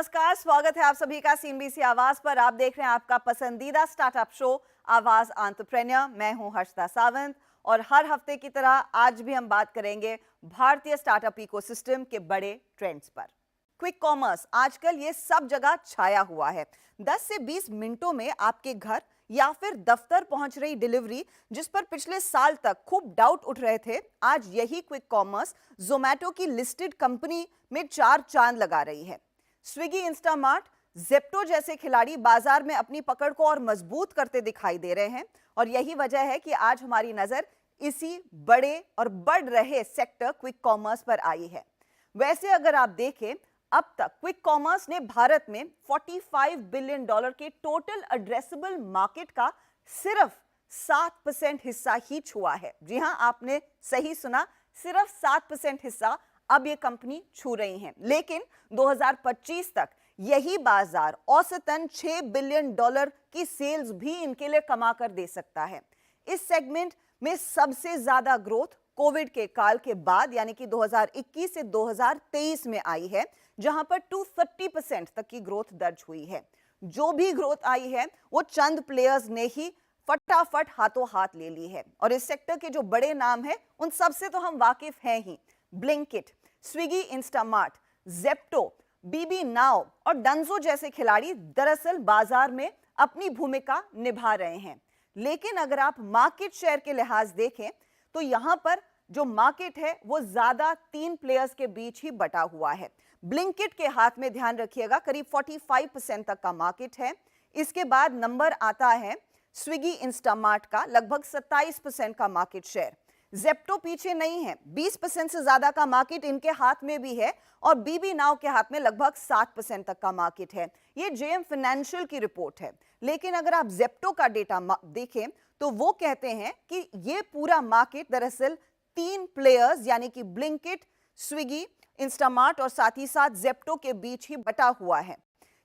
नमस्कार, स्वागत है आप सभी का सीएनबीसी आवाज पर। आप देख रहे हैं आपका पसंदीदा स्टार्टअप शो आवाज एंटरप्रेन्योर। मैं हूं हर्षदा सावंत और हर हफ्ते की तरह आज भी हम बात करेंगे भारतीय स्टार्टअप इकोसिस्टम के बड़े ट्रेंड्स पर। क्विक कॉमर्स आजकल ये सब जगह छाया हुआ है। 10 से 20 मिनटों में आपके घर या फिर दफ्तर पहुंच रही डिलीवरी, जिस पर पिछले साल तक खूब डाउट उठ रहे थे, आज यही क्विक कॉमर्स जोमैटो की लिस्टेड कंपनी में चार चांद लगा रही है। स्विगी, इंस्टामार्ट, जेप्टो जैसे खिलाड़ी बाजार में अपनी पकड़ को और मजबूत करते दिखाई दे रहे हैं और यही वजह है कि आज हमारी नजर इसी बड़े और बढ़ रहे सेक्टर क्विक कॉमर्स पर आई है। वैसे अगर आप देखें, अब तक क्विक कॉमर्स ने भारत में $45 बिलियन के टोटल एड्रेसेबल मार्केट का सिर्फ 7% हिस्सा ही छुआ है। जी हां, आपने सही सुना, सिर्फ 7% हिस्सा अब ये कंपनी छू रही हैं। लेकिन 2025 तक यही बाजार औसतन $6 बिलियन की सेल्स भी इनके लिए कमा कर दे सकता है। इस सेगमेंट में सबसे ज्यादा ग्रोथ कोविड के काल के बाद यानी कि 2021 से 2023 में आई है, जहां पर 230% तक की ग्रोथ दर्ज हुई है। जो भी ग्रोथ आई है वो चंद प्लेयर्स ने ही फटाफट हाथों हाथ ले ली है और इस सेक्टर के जो बड़े नाम हैं उन सबसे तो हम वाकिफ हैं ही। ब्लिंकिट, स्विगी, इंस्टामार्ट, जेप्टो, बीबी नाउ और डंजो जैसे खिलाड़ी दरअसल बाजार में अपनी भूमिका निभा रहे हैं। लेकिन अगर आप मार्केट शेयर के लिहाज देखें तो यहां पर जो मार्केट है वो ज्यादा 3 प्लेयर्स के बीच ही बटा हुआ है। ब्लिंकिट के हाथ में, ध्यान रखिएगा, करीब 45% तक का मार्केट है। इसके बाद नंबर आता है स्विगी, इंस्टामार्ट का, लगभग 27% का मार्केट शेयर। जेप्टो पीछे नहीं है, 20% से ज्यादा का मार्केट इनके हाथ में भी है और बीबी नाउ के हाथ में लगभग 7% तक का मार्केट है। ये जेएम फाइनेंशियल की रिपोर्ट है। लेकिन अगर आप जेप्टो का डेटा देखें तो वो कहते हैं कि ये पूरा मार्केट दरअसल 3 प्लेयर्स यानी कि ब्लिंकिट, स्विगी, इंस्टामार्ट और साथ ही साथ जेप्टो के बीच ही बटा हुआ है,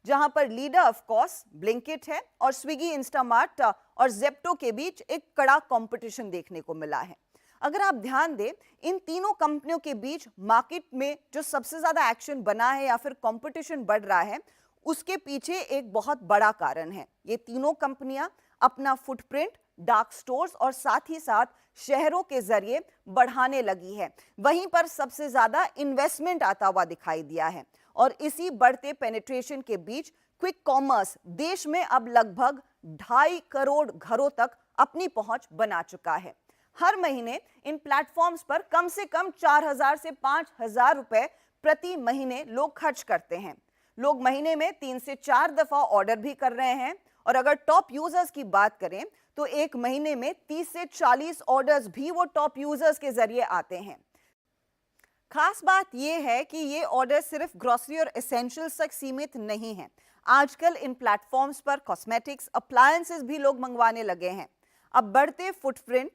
जहां पर लीडर ऑफ कोर्स ब्लिंकिट है और स्विगी, इंस्टामार्ट और जेप्टो के बीच एक कड़ा कंपटीशन देखने को मिला है। अगर आप ध्यान दें, इन तीनों कंपनियों के बीच मार्केट में जो सबसे ज्यादा एक्शन बना है या फिर कंपटीशन बढ़ रहा है, उसके पीछे एक बहुत बड़ा कारण है। ये तीनों कंपनियां अपना फुटप्रिंट डार्क स्टोर्स और साथ ही साथ शहरों के जरिए बढ़ाने लगी है। वहीं पर सबसे ज्यादा इन्वेस्टमेंट आता हुआ दिखाई दिया है और इसी बढ़ते पेनिट्रेशन के बीच क्विक कॉमर्स देश में अब लगभग 2.5 करोड़ घरों तक अपनी पहुंच बना चुका है। हर महीने इन प्लेटफॉर्म्स पर कम से कम 4,000 से 5,000 रुपए प्रति महीने लोग खर्च करते हैं। लोग महीने में 3 से 4 दफा ऑर्डर भी कर रहे हैं और अगर टॉप यूजर्स की बात करें तो एक महीने में 30 से 40 ऑर्डर्स भी वो टॉप यूजर्स के जरिए आते हैं। खास बात यह है कि ये ऑर्डर सिर्फ ग्रोसरी और एसेंशियल्स तक सीमित नहीं है। आजकल इन प्लेटफॉर्म्स पर कॉस्मेटिक्स, अप्लायंसेस भी लोग मंगवाने लगे हैं। अब बढ़ते फुटप्रिंट,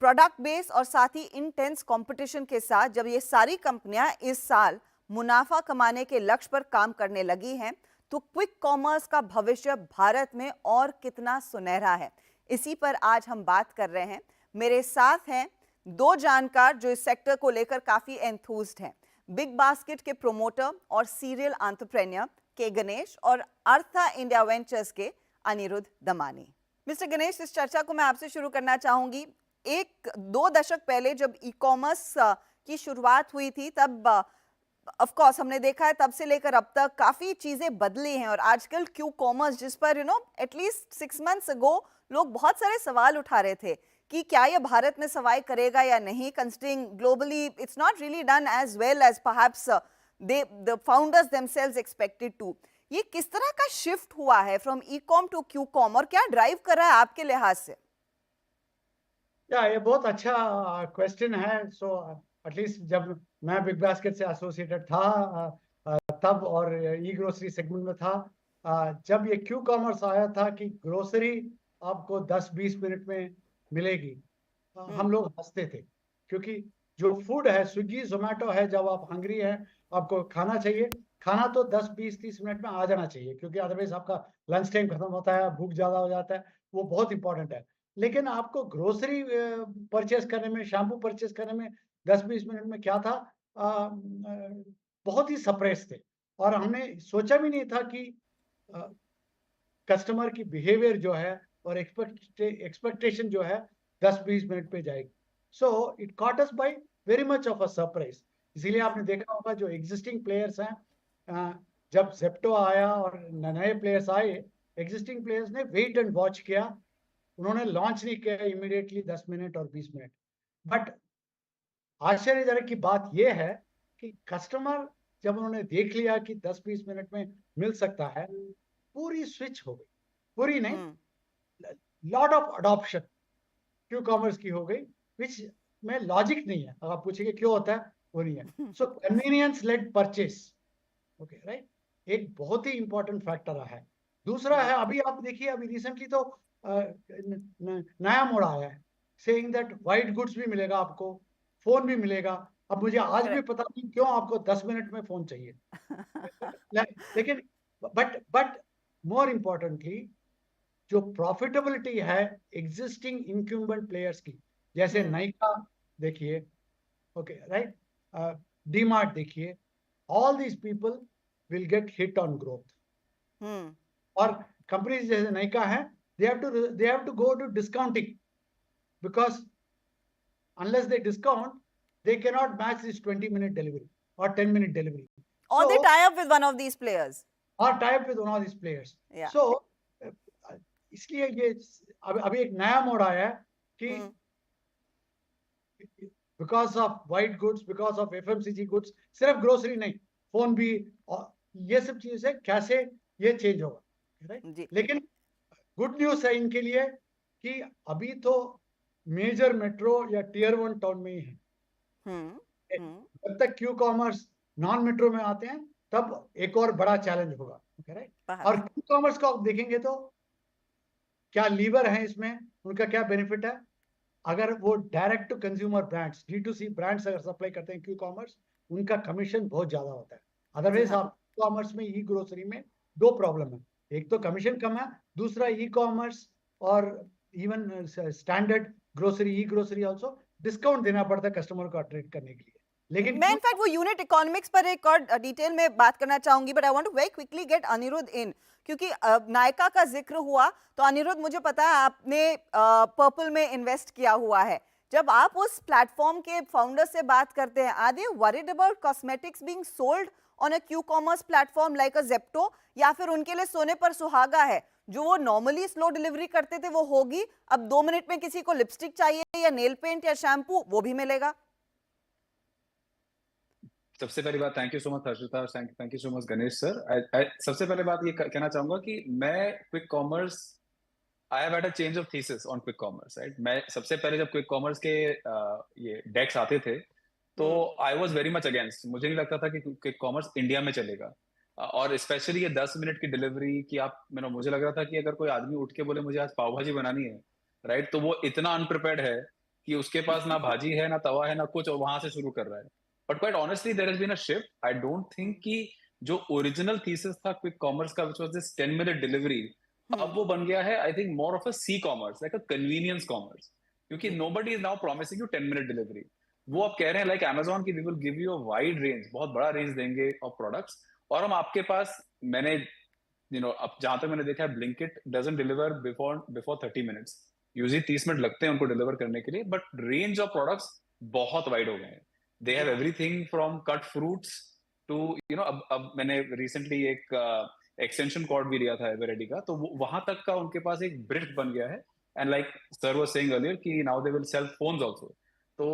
प्रोडक्ट बेस और साथ ही इंटेंस कंपटीशन के साथ जब ये सारी कंपनियां इस साल मुनाफा कमाने के लक्ष्य पर काम करने लगी हैं, तो क्विक कॉमर्स का भविष्य भारत में और कितना सुनहरा है, इसी पर आज हम बात कर रहे हैं। मेरे साथ हैं 2 जानकार जो इस सेक्टर को लेकर काफी एंथुज्ड हैं। बिग बास्केट के प्रोमोटर और सीरियल एंटरप्रेन्योर के गणेश और अर्था इंडिया वेंचर्स के अनिरुद्ध दमानी। मिस्टर गणेश, इस चर्चा को मैं आपसे शुरू करना चाहूंगी। 1-2 दशक पहले जब ई कॉमर्स की शुरुआत हुई थी, तब ऑफ कोर्स हमने देखा है तब से लेकर अब तक काफी चीजें बदली हैं और आजकल क्यू कॉमर्स, जिस पर एटलीस्ट 6 मंथ्स अगो लोग बहुत सारे सवाल उठा रहे थे कि क्या ये भारत में सर्वाइव करेगा या नहीं, considering globally it's not really done as well as perhaps the founders themselves expected to. ये किस तरह का शिफ्ट हुआ है from e com to q com और क्या ड्राइव कर रहा है आपके लिहाज से? ये बहुत अच्छा क्वेश्चन है। सो एटलीस्ट जब मैं बिग बास्केट से एसोसिएटेड था तब और ई ग्रोसरी सेगमेंट में था, जब ये क्यू कॉमर्स आया था कि ग्रोसरी आपको 10-20 मिनट में मिलेगी, हम लोग हंसते थे क्योंकि जो फूड है, स्विगी जोमेटो है, जब आप हंग्री हैं, आपको खाना चाहिए, खाना तो 10-20-30 मिनट में आ जाना चाहिए क्योंकि अदरवाइज आपका लंच टाइम खत्म होता है, भूख ज्यादा हो जाता है, वो बहुत इंपॉर्टेंट है। लेकिन आपको ग्रोसरी परचेस करने में, शैम्पू परचेस करने में 10-20 मिनट में क्या था, बहुत ही सप्रेस थे। और हमने सोचा भी नहीं था कि कस्टमर की बिहेवियर जो है और एक्सपेक्टेशन जो है 10-20 मिनट पे जाएगी। So it caught us by very much of a surprise. इसीलिए आपने देखा होगा जो एग्जिस्टिंग प्लेयर्स हैं, जब जेप्टो आया और नए प्लेयर्स आए, एग्जिस्टिंग प्लेयर्स ने वेट एंड वॉच किया, उन्होंने लॉन्च नहीं किया इमीडिएटली 10 मिनट और 20 मिनट। बट आश्चर्यजनक की बात यह है कि कस्टमर जब उन्होंने देख लिया कि 10-20 मिनट में मिल सकता है, पूरी स्विच हो गई। पूरी नहीं, lot of adoption Q commerce की हो गई, विच में लॉजिक नहीं है। अगर आप पूछेंगे क्यों होता है, वो नहीं है। So convenience led purchase, okay right, एक बहुत ही इंपॉर्टेंट फैक्टर है। दूसरा है, अभी आप देखिए, अभी रिसेंटली तो नया मोड़ आया है, सेइंग दैट व्हाइट गुड्स भी मिलेगा आपको, फोन भी मिलेगा। अब मुझे आज भी पता नहीं क्यों आपको 10 मिनट में फोन चाहिए। लेकिन बट मोर इम्पोर्टेंटली जो प्रॉफिटेबिलिटी है एग्जिस्टिंग इंक्यूम्बेंट प्लेयर्स की, जैसे नाइका देखिए, ओके राइट, डीमार्ट देखिए, all these people will get hit on growth. और कंपनीज जैसे नाइका है, they have to go to discounting, because unless they discount, they cannot match this 20-minute delivery or 10-minute delivery. Or they tie up with one of these players. Or tie up with one of these players. Yeah. So इसलिए ये अभी एक नया मोड़ आया है कि because of white goods, because of FMCG goods, सिर्फ ग्रोसरी नहीं, फोन भी, और ये सब चीजें कैसे ये चेंज होगा, राइट। लेकिन गुड न्यूज है इनके लिए कि अभी तो मेजर मेट्रो या टियर 1 टाउन में ही है। जब तक क्यू कॉमर्स नॉन मेट्रो में आते हैं, तब एक और बड़ा चैलेंज होगा, राइट। और क्यू कॉमर्स को आप देखेंगे तो क्या लीवर है इसमें, उनका क्या बेनिफिट है। अगर वो direct to consumer brands, D2C brands अगर सप्लाई करते हैं क्यू कॉमर्स, उनका कमीशन बहुत ज्यादा होता है। अदरवाइज आप कॉमर्स में, ई ग्रोसरी में दो प्रॉब्लम है, एक तो कमीशन कम है, दूसरा ई कॉमर्स और इवन स्टैंडर्ड ग्रोसरी, ई ग्रोसरी आल्सो डिस्काउंट देना पड़ता है कस्टमर को अट्रैक्ट करने के लिए। लेकिन मैं इनफैक्ट वो यूनिट इकोनॉमिक्स पर एक और डिटेल में बात करना चाहूंगी, but I want to very quickly get Anirudh in, क्योंकि नायका का जिक्र हुआ तो अनिरुद्ध, मुझे पता है आपने पर्पल में इन्वेस्ट किया हुआ है। जब आप उस प्लेटफॉर्म के फाउंडर से बात करते हैं, are they worried about cosmetics being sold on a q commerce platform like a Zepto, या फिर उनके लिए सोने पर सुहागा है, जो वो नॉर्मली स्लो डिलीवरी करते थे वो होगी, अब 2 मिनट में किसी को लिपस्टिक चाहिए या नेल पेंट या शैम्पू, वो भी मिलेगा? सबसे पहली बात, thank you so much Harshita, thank you so much Ganesh sir. सबसे पहले बात ये कहना चाहूंगा कि मैं quick commerce, I have had a change of thesis on quick commerce, right. मैं सबसे पहले जब क्विक कॉमर्स के ये डेक्स आते थे तो I was very much against. मुझे नहीं लगता था कि क्विक कॉमर्स इंडिया में चलेगा, और स्पेशली ये 10 मिनट की डिलीवरी की आप, मुझे लग रहा था कि अगर कोई आदमी उठ के बोले मुझे आज पाव भाजी बनानी है, राइट, तो वो इतना अनप्रिपेयर्ड है कि उसके पास ना भाजी है, ना तवा है, ना कुछ, और वहां से शुरू कर रहा है। But quite honestly there has been a shift. I don't think कि जो ओरिजिनल थीसिस था क्विक कॉमर्स का, which was this 10 minute delivery, अब वो बन गया है I think more of a C commerce, like a convenience commerce, क्योंकि nobody is now promising you 10 minute delivery. वो अब कह रहे हैं लाइक अमेजोन की, we will give you a wide range, बहुत बड़ा रेंज देंगे ऑफ प्रोडक्ट्स, और हम आपके पास, मैंने अब जहां तक मैंने देखा है, Blinkit doesn't deliver before 30 minutes, usually 30 minute लगते हैं उनको डिलीवर करने के लिए, बट रेंज ऑफ प्रोडक्ट्स बहुत वाइड हो गए हैं। They have everything from cut fruits to अब मैंने रिसेंटली एक एक्सटेंशन कॉर्ड भी लिया था एवरेडी का, तो वहां तक का उनके पास एक ब्रिड्ज बन गया है। And like sir was saying earlier कि now they will sell phones also. तो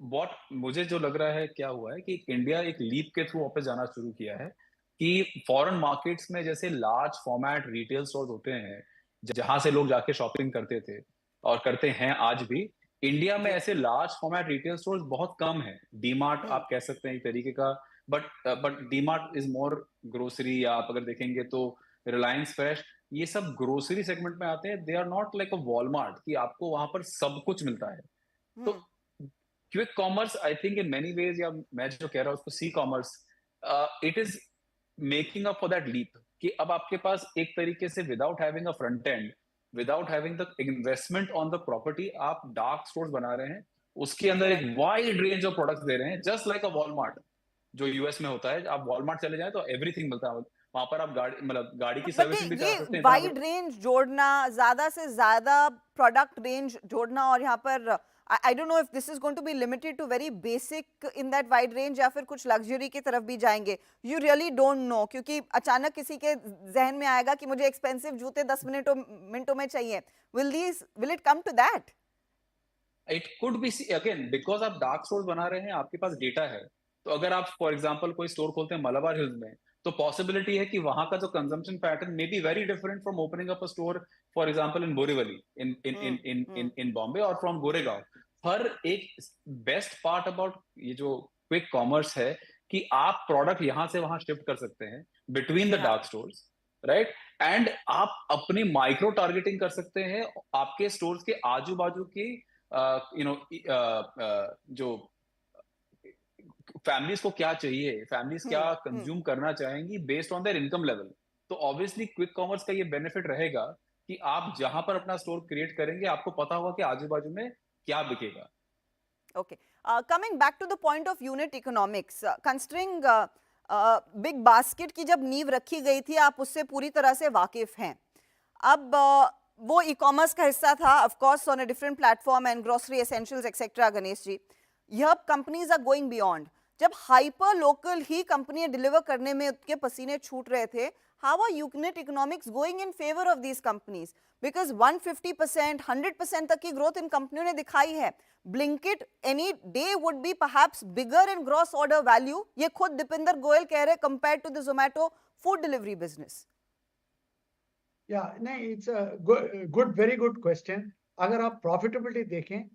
व्हाट मुझे जो लग रहा है क्या हुआ है कि इंडिया एक लीप के थ्रू वापस जाना शुरू किया है, कि फॉरेन मार्केट्स में जैसे लार्ज फॉर्मेट रिटेल स्टोर्स होते हैं जहां से लोग जाके शॉपिंग करते थे और करते हैं आज भी, इंडिया में ऐसे लार्ज फॉर्मेट रिटेल स्टोर्स बहुत कम है। डीमार्ट आप कह सकते हैं एक तरीके का, but DMart is more grocery, या आप अगर देखेंगे तो रिलायंस फ्रेश, ये सब ग्रोसरी सेगमेंट में आते हैं। They are not like a Walmart कि आपको वहां पर सब कुछ मिलता है। तो quick commerce I think in many ways, या मैं जो कह रहा हूँ उसको C commerce, it is making up for that leap, कि अब आपके पास एक तरीके से without having a front end, without having the investment on the property, आप डार्क स्टोर्स बना रहे हैं, उसके अंदर एक वाइड रेंज ऑफ प्रोडक्ट्स दे रहे हैं, जस्ट लाइक अ वॉलमार्ट। जो यूएस में होता है, आप वॉलमार्ट चले जाएं तो एवरीथिंग मिलता है वहां पर। आप गाड़ी मतलब गाड़ी की बट सर्विसिंग भी करा ये सकते हैं इतना वाइड रेंज जोड़ना, ज्यादा से ज्यादा प्रोडक्ट रेंज जोड़ना, और यहाँ पर I don't know if this is going to be limited to very basic in that wide range या फिर कुछ लग्जरी की तरफ भी जाएंगे, यू रियली डोंट नो, क्योंकि अचानक किसी के जहन में आएगा कि मुझे एक्सपेंसिव जूते 10 मिनटों में चाहिए, will it come to that? It could be again because आप डार्क स्टोर बना रहे हैं, आपके पास डेटा है। तो अगर आप फॉर एग्जांपल कोई स्टोर खोलते हैं मलाबार हिल्स में, तो पॉसिबिलिटी है कि वहां का जो consumption pattern may be very different from opening up a store for example in Borivali in in in in in in Bombay और फ्रॉम गोरेगांव। हर एक बेस्ट पार्ट अबाउट ये जो क्विक कॉमर्स है कि आप प्रोडक्ट यहां से वहां शिफ्ट कर सकते हैं between the dark stores, right. And आप अपनी माइक्रो टारगेटिंग कर सकते हैं आपके स्टोर्स के आजू बाजू की जो फैमिलीज को क्या चाहिए, फैमिलीज क्या कंज्यूम करना चाहेंगी based on their income level. तो ऑब्वियसली क्विक कॉमर्स का ये बेनिफिट रहेगा कि आप जहां पर अपना स्टोर क्रिएट करेंगे आपको पता होगा कि आजू बाजू में क्या बिकेगा। Okay. Coming back to the point of unit economics, considering big basket की जब नींव रखी गई थी, आप उससे पूरी तरह से वाकिफ हैं। अब वो ई कॉमर्स का हिस्सा था, of course on a different platform and grocery essentials etcetera. Ganesh ji, यह कंपनीज आर गोइंग बियॉन्ड। जब हाइपर लोकल ही कंपनियां डिलीवर करने में उनके पसीने छूट रहे थे, how are unit economics going in favour of these companies? Because 150% 100% तक की ग्रोथ इन कंपनियों ने दिखाई है। Blinkit any day would be perhaps bigger in gross order value, ये खुद दीपिंदर गोयल कह रहे, compare to the Zomato food delivery business. नहीं, it's good, very good question. अगर आप प्रॉफिटेबिलिटी देखें,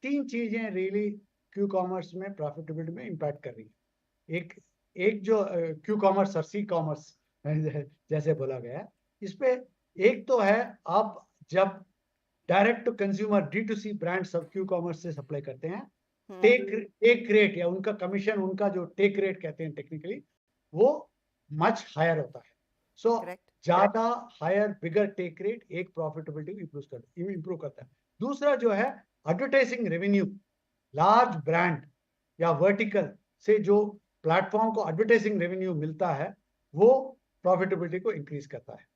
तीन चीजें रियली क्यू कॉमर्स में प्रॉफिटेबिलिटी में इम्पैक्ट कर रही है। एक जो क्यू कॉमर्स और सी कॉमर्स जैसे बोला गया है, इस पे एक तो है, आप जब direct to consumer D2C brand सब क्यू कॉमर्स से सप्लाई करते हैं, टेक रेट या उनका कमीशन, उनका जो टेक रेट कहते हैं टेक्निकली, वो मच हायर होता है। सो ज्यादा हायर बिगर टेक रेट एक प्रॉफिटेबिलिटी इंप्रूव करता है। दूसरा जो है एडवर्टाइजिंग रेवेन्यू, लार्ज ब्रांड या वर्टिकल से जो प्लेटफॉर्म को एडवर्टाइजिंग रेवेन्यू मिलता है, वो प्रॉफिटेबिलिटी को इंक्रीज करता है।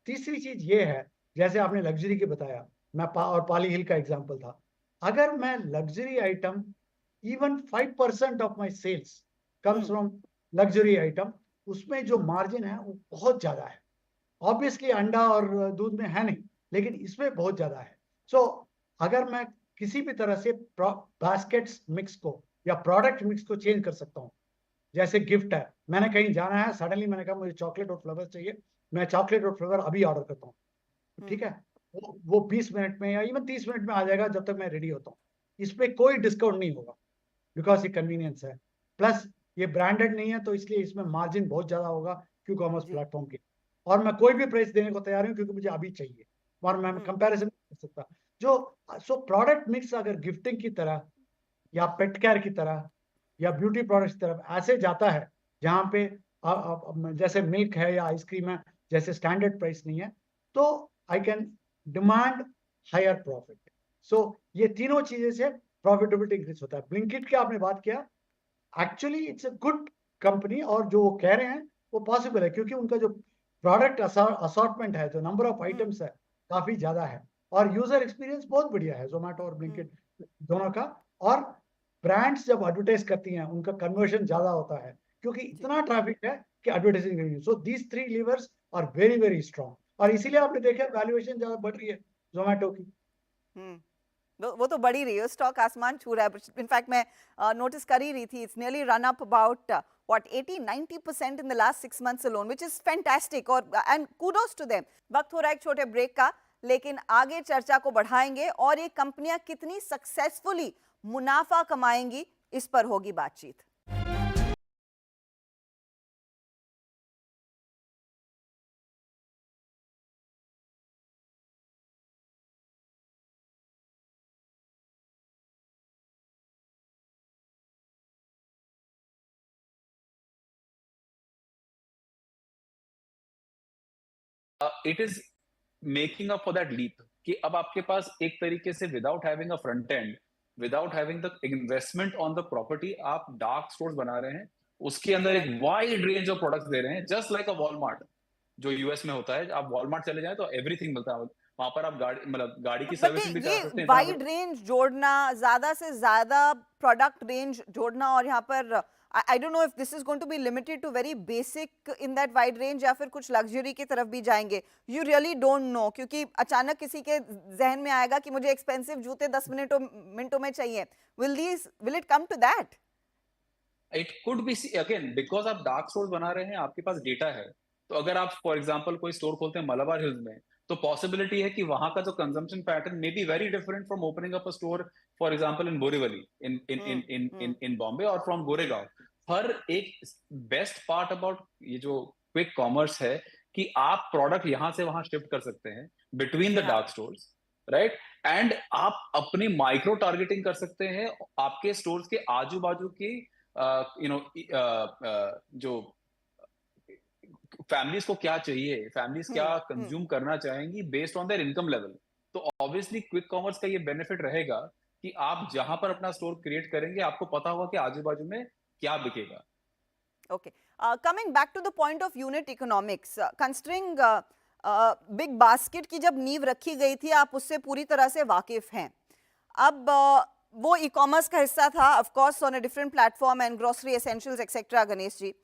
तीसरी चीज ये है, जैसे आपने लग्जरी के बताया, मैं और पाली हिल का एग्जांपल था, अगर मैं luxury item, even 5% of my sales comes from luxury item, उसमें जो मार्जिन है वो बहुत ज्यादा है। ऑब्वियसली अंडा और दूध में है नहीं, लेकिन इसमें बहुत ज्यादा है। सो अगर मैं किसी भी तरह से बास्केट्स मिक्स को या प्रोडक्ट मिक्स को चेंज कर सकता हूँ, जैसे गिफ्ट है, मैंने कहीं जाना है, सडनली मैंने कहा मुझे चॉकलेट और फ्लेवर चाहिए, मैं चॉकलेट और फ्लेवर अभी ऑर्डर करता हूँ, ठीक है, वो 20 मिनट में या इवन 30 मिनट में आ जाएगा, जब तक मैं रेडी होता हूँ। इस पे कोई डिस्काउंट नहीं होगा, बिकॉज ये कन्वीनियंस है, प्लस ये ब्रांडेड नहीं है, तो इसलिए इसमें मार्जिन बहुत ज्यादा होगा क्यू कॉमर्स प्लेटफॉर्म के, और मैं कोई भी प्राइस देने को तैयार हूँ क्योंकि मुझे अभी चाहिए, और मैं कंपैरिजन नहीं कर सकता। सो प्रोडक्ट मिक्स अगर गिफ्टिंग की तरह या पेट केयर की तरह या ब्यूटी प्रोडक्ट्स की तरफ ऐसे जाता है, जहाँ पे जैसे मिल्क है या आइसक्रीम है, जैसे स्टैंडर्ड प्राइस नहीं है, तो I can demand higher profit. So ये तीनों चीजें से प्रॉफिटेबिलिटी इंक्रीज होता है। ब्लिंकिट की आपने बात किया, actually it's a good company, और जो वो कह रहे हैं वो पॉसिबल है, क्योंकि उनका जो प्रोडक्ट असॉर्टमेंट है, जो नंबर ऑफ आइटम्स है, काफी ज्यादा है, और यूजर एक्सपीरियंस बहुत बढ़िया है जोमेटो और ब्लिंकिट दोनों का। और ब्रांड्स जब एडवर्टाइज करती हैं, उनका कन्वर्जन ज्यादा होता है, क्योंकि इतना ट्रैफिक है कि advertising revenue. So these three levers are very very strong, और इसीलिए आपने देखा वैल्यूएशन ज्यादा बढ़ रही है जोमेटो की। वो तो बढ़ी रही है, स्टॉक आसमान छू रहा है। इनफैक्ट मैं नोटिस कर ही रही थी, it's nearly run up about what 80-90% in the last 6 months alone, which is fantastic, और एंड कूडोस टू देम। वक्त हो रहा है एक छोटे ब्रेक का, लेकिन आगे चर्चा को बढ़ाएंगे और ये कंपनियां कितनी सक्सेसफुली मुनाफा कमाएंगी, इस पर होगी बातचीत। It is making up for that leap कि अब आपके पास एक तरीके से without having a front end, without having the investment on the property, आप डार्क स्टोर्स बना रहे हैं उसके अंदर एक वाइड रेंज ऑफ प्रोडक्ट्स दे रहे हैं, जस्ट लाइक अ वॉलमार्ट जो यूएस में होता है। आप वॉलमार्ट चले जाएं तो एवरीथिंग मिलता है वहां पर। आप गाड़ी की बट सर्विसिंग भी ये करा सकते हैं इतना वाइड रेंज जोड़ना, ज्यादा से ज्यादा प्रोडक्ट रेंज जोड़ना, और यहाँ पर I don't know if this is going to be limited to very basic in that wide range या फिर कुछ लग्जरी की तरफ भी जाएंगे। यू रियली डोंट नो, क्योंकि अचानक किसी के जहन में आएगा कि मुझे एक्सपेंसिव जूते 10 मिनटों में चाहिए। Will it come to that? It could be again because आप डार्क स्टोर बना रहे हैं, आपके पास डेटा है। तो अगर आप फॉर एग्जांपल कोई स्टोर खोलते हैं मलाबार हिल्स में, तो पॉसिबिलिटी है कि वहां का जो consumption pattern may be very different from opening up a store for example in Borivali in in in in in in Bombay और फ्रॉम गोरेगांव। हर एक बेस्ट पार्ट अबाउट ये जो क्विक कॉमर्स है कि आप प्रोडक्ट यहां से वहां शिफ्ट कर सकते हैं between the dark stores, right. And आप अपनी माइक्रो टारगेटिंग कर सकते हैं आपके स्टोर्स के आजू बाजू की जो फैमिलीज को क्या चाहिए, फैमिलीज क्या कंज्यूम करना चाहेंगी based on their income level. तो ऑब्वियसली क्विक कॉमर्स का ये बेनिफिट रहेगा कि आप जहां पर अपना स्टोर क्रिएट करेंगे आपको पता होगा कि आजू बाजू में क्या बिकेगा। Okay. Coming back to the point of unit economics, considering big basket की जब नींव रखी गई थी, आप उससे पूरी तरह से वाकिफ हैं। अब वो ई कॉमर्स का हिस्सा था, of course on a different platform and grocery essentials etcetera. Ganesh ji,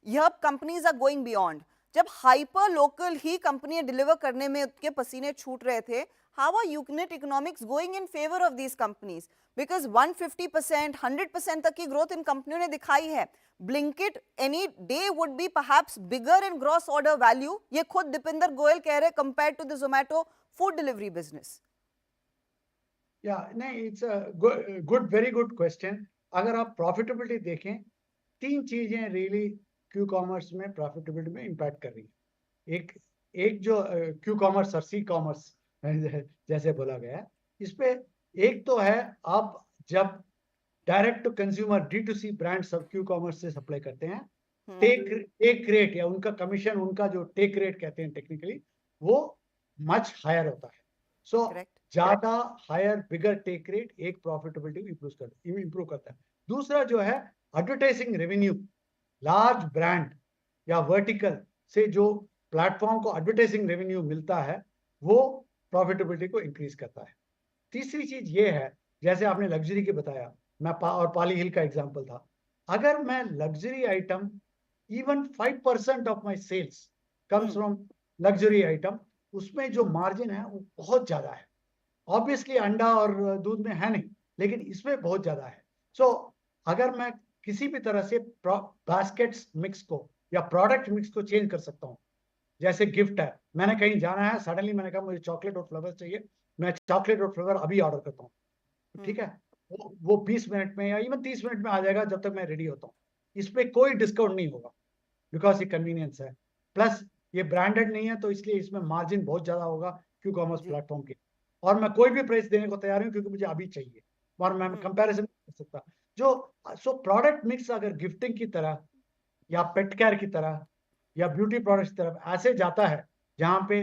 यह कंपनीज आर गोइंग बियॉन्ड। जब हाइपर लोकल ही कंपनियां डिलीवर करने में उनके पसीने छूट रहे थे, how are unit economics going in favour of these companies? Because 150% 100% तक की ग्रोथ इन कंपनियों ने दिखाई है। Blinkit any day would be perhaps bigger in gross order value, ये खुद दीपिंदर गोयल कह रहे, compare to the Zomato food delivery business. या नहीं, it's a good very good question. अगर आप प्रॉफिटेबिलिटी देखें, तीन चीजें रियली क्यू कॉमर्स में प्रॉफिटेबिलिटी में इम्पैक्ट कर रही है। एक जो क्यू कॉमर्स और सी कॉमर्स जैसे बोला गया है, इस पे एक तो है, आप जब direct to consumer D2C brand सब क्यू कॉमर्स से सप्लाई करते हैं, टेक रेट या उनका कमीशन, उनका जो टेक रेट कहते हैं टेक्निकली, वो मच हायर होता है। सो ज्यादा हायर बिगर टेक रेट एक प्रॉफिटेबिलिटी इंप्रूव करता है। दूसरा जो है एडवर्टाइजिंग रेवेन्यू, लार्ज ब्रांड या वर्टिकल से जो प्लेटफॉर्म को एडवर्टाइजिंग रेवेन्यू मिलता है, वो प्रॉफिटेबिलिटी को इंक्रीज करता है। तीसरी चीज ये है, जैसे आपने लग्जरी के बताया, मैं और पाली हिल का एग्जांपल था, अगर मैं luxury item even 5% of my sales comes from luxury item, उसमें जो मार्जिन है वो बहुत ज्यादा है। ऑब्वियसली अंडा और दूध में है नहीं, लेकिन इसमें बहुत ज्यादा है। सो अगर मैं किसी भी तरह से बास्केट्स मिक्स को या प्रोडक्ट मिक्स को चेंज कर सकता हूँ, जैसे गिफ्ट है, मैंने कहीं जाना है, सडनली मैंने कहा मुझे चॉकलेट और फ्लेवर चाहिए, मैं चॉकलेट और फ्लेवर अभी ऑर्डर करता हूँ, ठीक है, वो 20 मिनट में या इवन 30 मिनट में आ जाएगा, जब तक मैं रेडी होता हूँ। इस पे कोई डिस्काउंट नहीं होगा, बिकॉज ये कन्वीनियंस है, प्लस ये ब्रांडेड नहीं है, तो इसलिए इसमें मार्जिन बहुत ज्यादा होगा क्यू कॉमर्स प्लेटफॉर्म के। और मैं कोई भी प्राइस देने को तैयार हूँ, क्योंकि मुझे अभी चाहिए, और मैं कंपैरिजन नहीं कर सकता। सो प्रोडक्ट मिक्स अगर गिफ्टिंग की तरह या पेट केयर की तरह या ब्यूटी प्रोडक्ट्स की तरफ ऐसे जाता है, जहाँ पे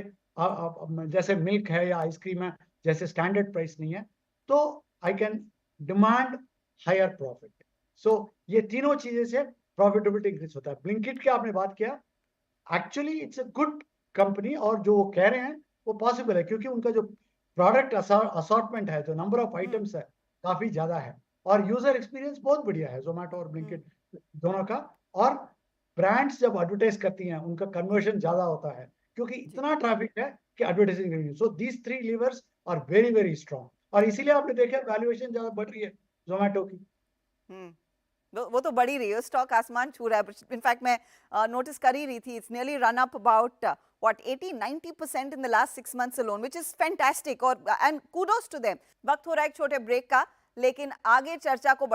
जैसे मिल्क है या आइसक्रीम है, जैसे स्टैंडर्ड प्राइस नहीं है, तो I can demand higher profit. So ये तीनों चीजें से प्रॉफिटेबिलिटी इंक्रीज होता है। ब्लिंकिट की आपने बात किया, actually it's a good company, और जो वो कह रहे हैं वो पॉसिबल है, क्योंकि उनका जो प्रोडक्ट असॉर्टमेंट है, जो नंबर ऑफ आइटम्स है, काफी ज्यादा है, और यूजर एक्सपीरियंस बहुत बढ़िया है जोमेटो और ब्लिंकिट दोनों का। और ब्रांड्स जब एडवर्टाइज करती हैं, उनका कन्वर्जन ज्यादा होता है, क्योंकि इतना ट्रैफिक है कि advertising revenue. So these three levers are very very strong, और इसीलिए आपने देखा वैल्यूएशन ज्यादा बढ़ रही है जोमेटो की। वो तो बढ़ ही रही है, स्टॉक आसमान छू रहा है। इनफैक्ट मैं नोटिस कर ही रही थी, it's nearly run up about what 80-90% in the last 6 months alone, which is fantastic, और and kudos to them। वक्त हो रहा है एक छोटे ब्रेक का, लेकिन आगे चर्चा को